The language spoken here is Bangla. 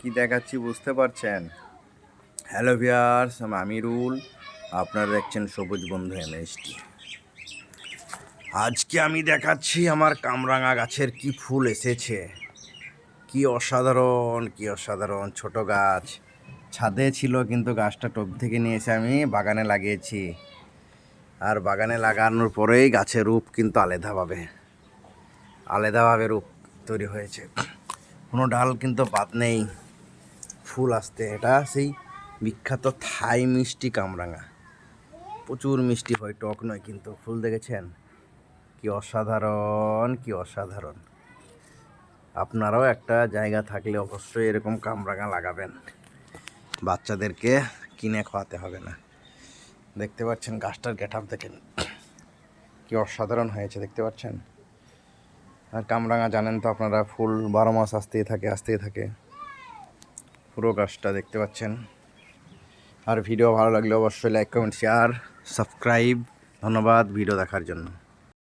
কি দেখাচ্ছি বুঝতে পারছেন? হ্যালো ভিউয়ার্স, আমি আমিরুল। আপনারা দেখছেন সবুজ বন্ধু এমএসটি। আজকে আমি দেখাচ্ছি আমার কামরাঙা গাছের কি ফুল এসেছে। কি অসাধারণ, কি অসাধারণ ছোট গাছ। ছাদে ছিল কিন্তু গাছটা টব থেকে নিয়ে এসে আমি বাগানে লাগিয়েছি। আর বাগানে লাগানোর পরেই গাছের রূপ কিন্তু আলাদাভাবে রূপ তৈরি হয়েছে। কোনো ডাল কিন্তু বাদ নেই ফুল আসতে। এটা সেই বিখ্যাত থাই মিষ্টি কামরাঙা। প্রচুর মিষ্টি হয়, টক নয় কিন্তু। ফুল দেখেছেন কি অসাধারণ, কি অসাধারণ। আপনারাও একটা জায়গা থাকলে অবশ্যই এরকম কামরাঙা লাগাবেন, বাচ্চাদেরকে কিনে খাওয়াতে হবে না। দেখতে পাচ্ছেন গাছটার গেট আপ দেখেন কি অসাধারণ হয়েছে, দেখতে পাচ্ছেন। আর কামরাঙা জানেন তো আপনারা, ফুল 12 মাস আসতেই থাকে। পুরো গাছটা দেখতে পাচ্ছেন। আর ভিডিও ভালো লাগলে অবশ্যই লাইক, কমেন্ট, শেয়ার, সাবস্ক্রাইব। ধন্যবাদ ভিডিও দেখার জন্য।